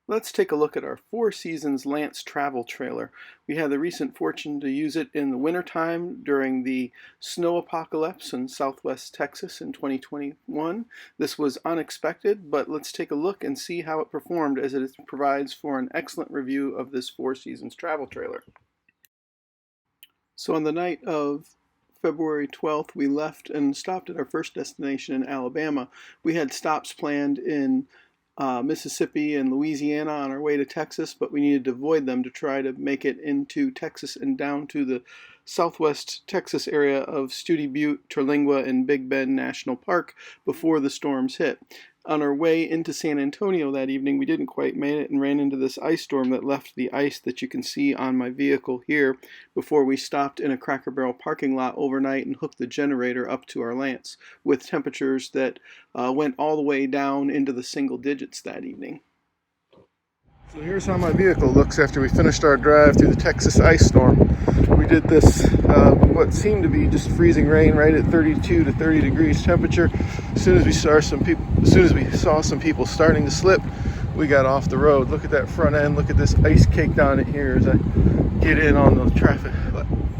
Let's take a look at our Four Seasons Lance travel trailer. We had the recent fortune to use it in the wintertime during the snow apocalypse in southwest Texas in 2021. This was unexpected, but let's take a look and see how it performed, as it provides for an excellent review of this Four Seasons travel trailer. So on the night of February 12th, we left and stopped at our first destination in Alabama. We had stops planned in Mississippi and Louisiana on our way to Texas, but we needed to avoid them to try to make it into Texas and down to the southwest Texas area of Study Butte, Terlingua, and Big Bend National Park before the storms hit. On our way into San Antonio that evening, we didn't quite make it and ran into this ice storm that left the ice that you can see on my vehicle here before we stopped in a Cracker Barrel parking lot overnight and hooked the generator up to our Lance with temperatures that went all the way down into the single digits that evening. So here's how my vehicle looks after we finished our drive through the Texas ice storm. We did this, what seemed to be just freezing rain, right at 32 to 30 degrees temperature. As soon as we saw some people starting to slip, we got off the road. Look at that front end. Look at this ice caked on it here as I get in on the traffic.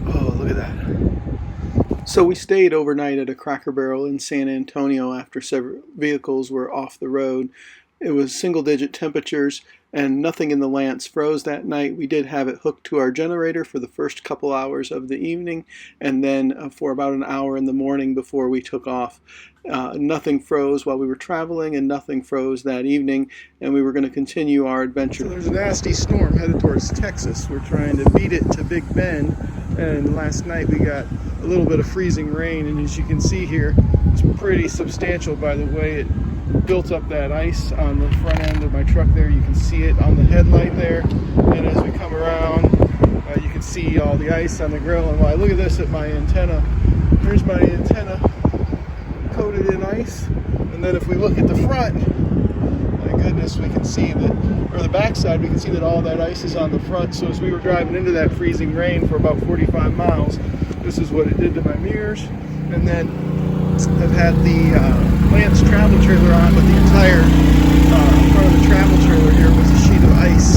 Oh, look at that. So we stayed overnight at a Cracker Barrel in San Antonio after several vehicles were off the road. It was single-digit temperatures, and nothing in the Lance froze that night. We did have it hooked to our generator for the first couple hours of the evening, and then for about an hour in the morning before we took off. Nothing froze while we were traveling, and nothing froze that evening, and we were going to continue our adventure. So there's a nasty storm headed towards Texas. We're trying to beat it to Big Bend, and last night we got a little bit of freezing rain, and as you can see here, it's pretty substantial by the way it built up that ice on the front end of my truck there. You can see it on the headlight there, and as we come around you can see all the ice on the grill. And while I look at this at my antenna, there's my antenna coated in ice, and then if we look at the front, my goodness, we can see that, or the backside, we can see that all that ice is on the front. So as we were driving into that freezing rain for about 45 miles, this is what it did to my mirrors. And then I've had the Lance travel trailer on, but the entire front of the travel trailer here was a sheet of ice.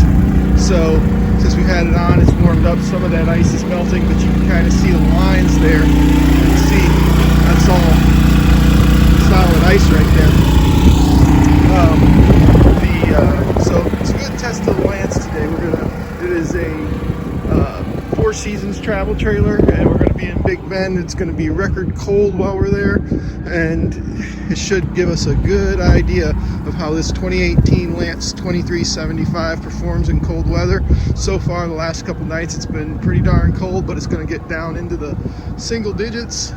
So since we had it on, it's warmed up. Some of that ice is melting, but you can kind of see the lines there. You can see that's all solid ice right there. So it's a good test of the Lance today. It is a Four Seasons travel trailer, and we're going to be in Big Bend. It's going to be record cold while we're there, and it should give us a good idea of how this 2018 Lance 2375 performs in cold weather. So far, the last couple nights, it's been pretty darn cold, but it's going to get down into the single digits,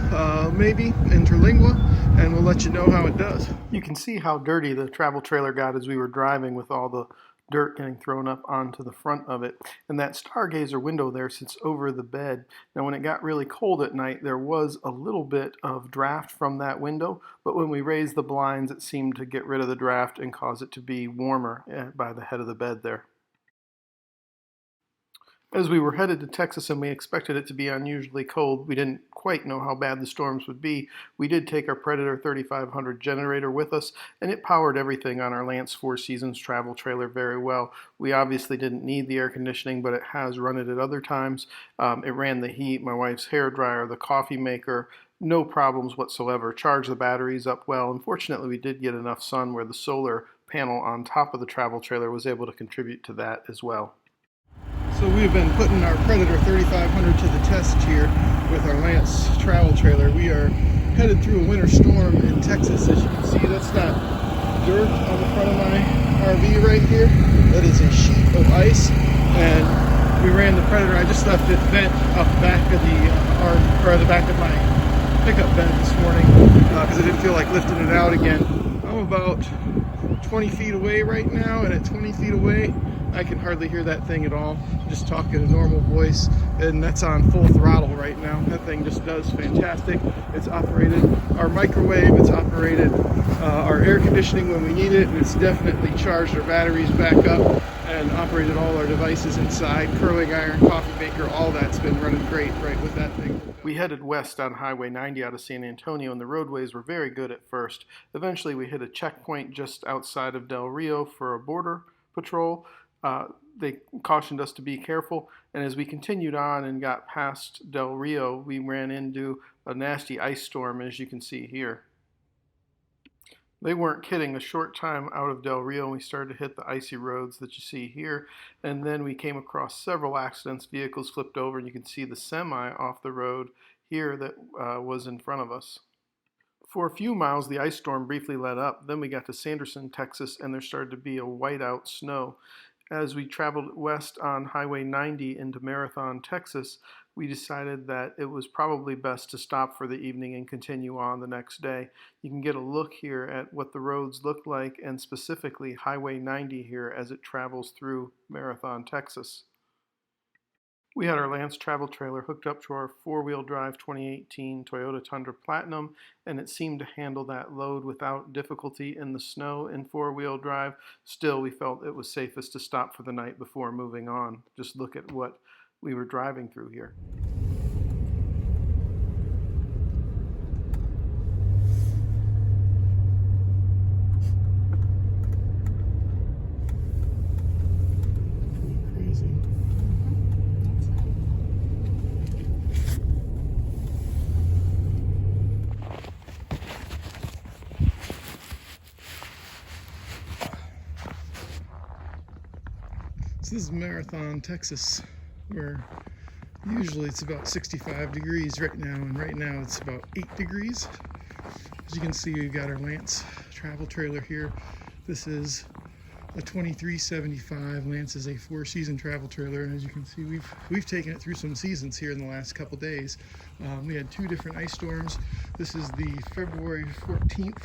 maybe, in Terlingua, and we'll let you know how it does. You can see how dirty the travel trailer got as we were driving, with all the dirt getting thrown up onto the front of it. And that stargazer window there sits over the bed. Now when it got really cold at night, there was a little bit of draft from that window, but when we raised the blinds, it seemed to get rid of the draft and cause it to be warmer by the head of the bed there. As we were headed to Texas and we expected it to be unusually cold, we didn't quite know how bad the storms would be. We did take our Predator 3500 generator with us, and it powered everything on our Lance Four Seasons travel trailer very well. We obviously didn't need the air conditioning, but it has run it at other times. It ran the heat, my wife's hair dryer, the coffee maker, no problems whatsoever. Charged the batteries up well. Unfortunately, we did get enough sun where the solar panel on top of the travel trailer was able to contribute to that as well. So we've been putting our Predator 3500 to the test here with our Lance travel trailer. We are headed through a winter storm in Texas. As you can see, that's not dirt on the front of my RV right here. That is a sheet of ice, and we ran the Predator. I just left it bent up back of the back of my pickup bed this morning because I didn't feel like lifting it out again. I'm about 20 feet away right now, and at 20 feet away, I can hardly hear that thing at all. I'm just talking a normal voice, and that's on full throttle right now. That thing just does fantastic. It's operated our microwave, it's operated our air conditioning when we need it, and it's definitely charged our batteries back up and operated all our devices inside. Curling iron, coffee maker, all that's been running great right with that thing. We headed west on Highway 90 out of San Antonio, and the roadways were very good at first. Eventually we hit a checkpoint just outside of Del Rio for a border Patrol. They cautioned us to be careful, and as we continued on and got past Del Rio, we ran into a nasty ice storm, as you can see here. They weren't kidding. A short time out of Del Rio, we started to hit the icy roads that you see here, and then we came across several accidents. Vehicles flipped over, and you can see the semi off the road here that was in front of us. For a few miles, the ice storm briefly let up. Then we got to Sanderson, Texas, and there started to be a whiteout snow. As we traveled west on Highway 90 into Marathon, Texas, we decided that it was probably best to stop for the evening and continue on the next day. You can get a look here at what the roads look like, and specifically Highway 90 here as it travels through Marathon, Texas. We had our Lance travel trailer hooked up to our four-wheel drive 2018 Toyota Tundra Platinum, and it seemed to handle that load without difficulty in the snow in four-wheel drive. Still, we felt it was safest to stop for the night before moving on. Just look at what we were driving through here. So this is Marathon, Texas, where usually it's about 65 degrees right now, and right now it's about 8 degrees. As you can see, we've got our Lance travel trailer here. This is a 2375. Lance is a 4-season travel trailer, and as you can see, we've taken it through some seasons here in the last couple days. We had 2 different ice storms. This is the February 14th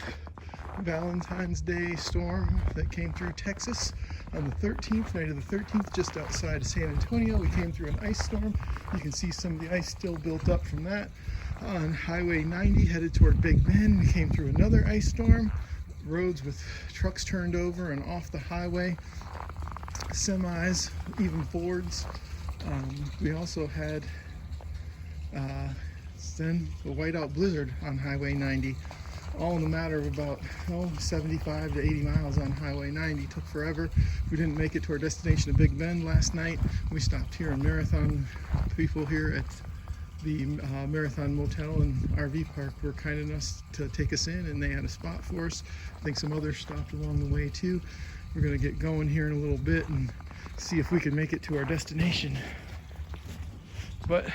Valentine's Day storm that came through Texas. On the 13th, night of the 13th, just outside of San Antonio, we came through an ice storm. You can see some of the ice still built up from that. On Highway 90, headed toward Big Bend, we came through another ice storm. Roads with trucks turned over and off the highway, semis, even Fords. We also had then a whiteout blizzard on Highway 90. All in a matter of about 75 to 80 miles on Highway 90. Took forever. We didn't make it to our destination of Big Bend last night. We stopped here in Marathon. People here at the Marathon Motel and RV Park were kind enough to take us in, and they had a spot for us. I think some others stopped along the way too. We're going to get going here in a little bit and see if we can make it to our destination. But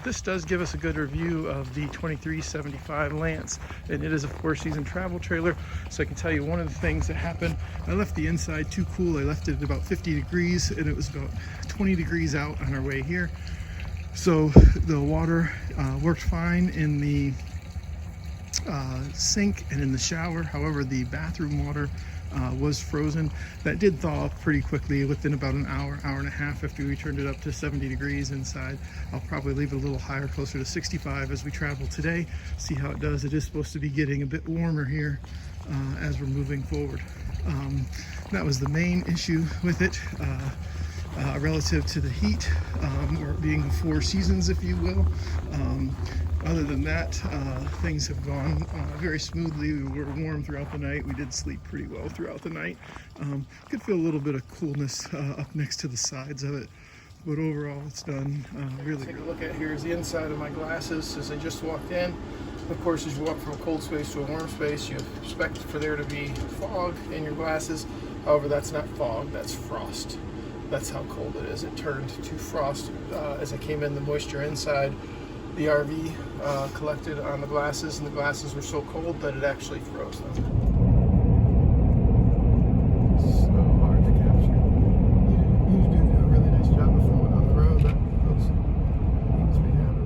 this does give us a good review of the 2375 Lance, and it is a 4-season travel trailer. So I can tell you one of the things that happened, I left the inside too cool. I left it at about 50 degrees, and it was about 20 degrees out on our way here. So the water worked fine in the sink and in the shower. However, the bathroom water was frozen. That did thaw up pretty quickly within about an hour and a half after we turned it up to 70 degrees inside. I'll probably leave it a little higher, closer to 65 as we travel today. See how it does. It is supposed to be getting a bit warmer here as we're moving forward. That was the main issue with it. Relative to the heat, or being 4 seasons, if you will. Other than that, things have gone very smoothly. We were warm throughout the night. We did sleep pretty well throughout the night. Could feel a little bit of coolness up next to the sides of it, but overall it's done really. Take a look at here is the inside of my glasses as I just walked in. Of course, as you walk from a cold space to a warm space, you expect for there to be fog in your glasses. However, that's not fog, that's frost. That's how cold it is. It turned to frost as I came in. The moisture inside the RV collected on the glasses, and the glasses were so cold that it actually froze them. So hard to capture. You do a really nice job of filming on the road. That means we have it.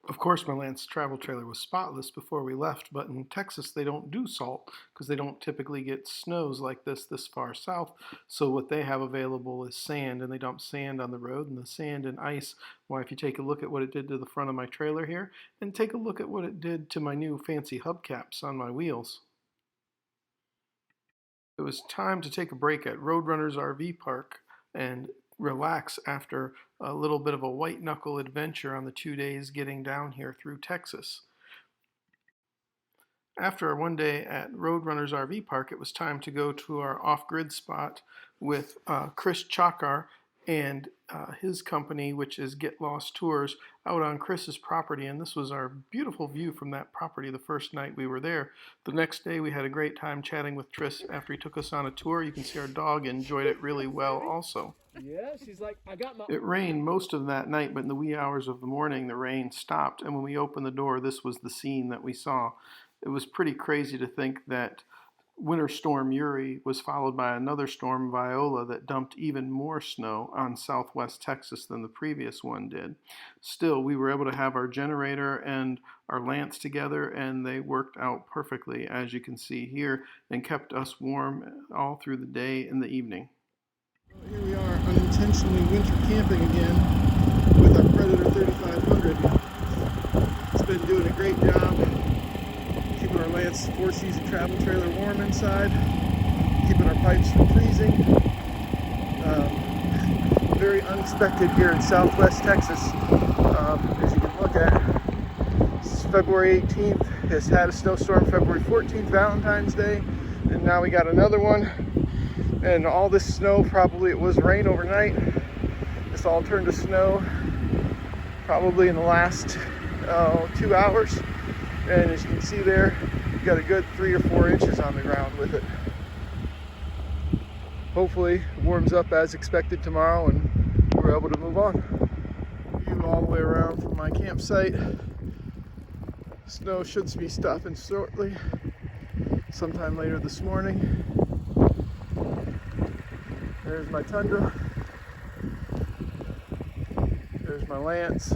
Of course, my Lance travel trailer was spotless before we left, but in Texas they don't do salt because they don't typically get snows like this far south. So what they have available is sand, and they dump sand on the road, and the sand and ice, well, if you take a look at what it did to the front of my trailer here, and take a look at what it did to my new fancy hubcaps on my wheels. It was time to take a break at Roadrunners RV Park and relax after a little bit of a white knuckle adventure on the 2 days getting down here through Texas. After our one day at Roadrunners RV Park, it was time to go to our Offgrid Spot with Chris Chakar and his company, which is Get Lost Tours, out on Chris's property. And this was our beautiful view from that property the first night we were there. The next day, we had a great time chatting with Chris after he took us on a tour. You can see our dog enjoyed it really well also. Yeah, she's like, I got my. It rained most of that night, but in the wee hours of the morning, the rain stopped. And when we opened the door, this was the scene that we saw. It was pretty crazy to think that Winter Storm Uri was followed by another storm, Viola, that dumped even more snow on southwest Texas than the previous one did. Still, we were able to have our generator and our lance together, and they worked out perfectly, as you can see here, and kept us warm all through the day and the evening. Here we are, unintentionally winter camping again with our Predator 3500. It's been doing a great job keeping our Lance 4-season travel trailer warm inside, keeping our pipes from freezing. Very unexpected here in southwest Texas. As you can look at, it's February 18th, has had a snowstorm February 14th, Valentine's Day, and now we got another one. And all this snow, probably it was rain overnight. This all turned to snow probably in the last 2 hours. And as you can see there, you got a good 3 or 4 inches on the ground with it. Hopefully it warms up as expected tomorrow and we're able to move on. View all the way around from my campsite. Snow should be stopping shortly, sometime later this morning. There's my Tundra. There's my Lance.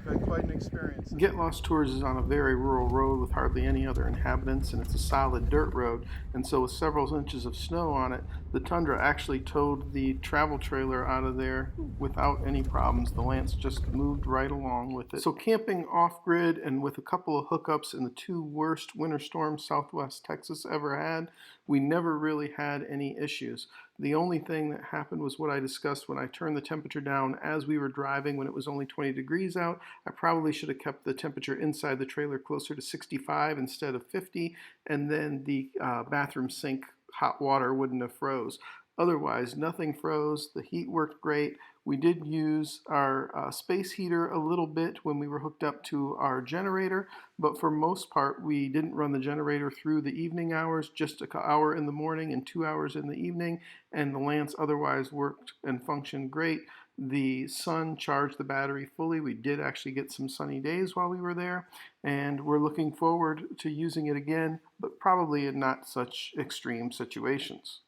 Been quite an experience. Get Lost Tours is on a very rural road with hardly any other inhabitants, and it's a solid dirt road. And so with several inches of snow on it, the Tundra actually towed the travel trailer out of there without any problems. The Lance just moved right along with it. So camping off-grid and with a couple of hookups in the 2 worst winter storms southwest Texas ever had, we never really had any issues. The only thing that happened was what I discussed when I turned the temperature down as we were driving when it was only 20 degrees out. I probably should have kept the temperature inside the trailer closer to 65 instead of 50, and then the bathroom sink hot water wouldn't have froze. Otherwise, nothing froze. The heat worked great. We did use our space heater a little bit when we were hooked up to our generator, but for most part, we didn't run the generator through the evening hours, just an hour in the morning and 2 hours in the evening, and the Lance otherwise worked and functioned great. The sun charged the battery fully. We did actually get some sunny days while we were there, and we're looking forward to using it again, but probably in not such extreme situations.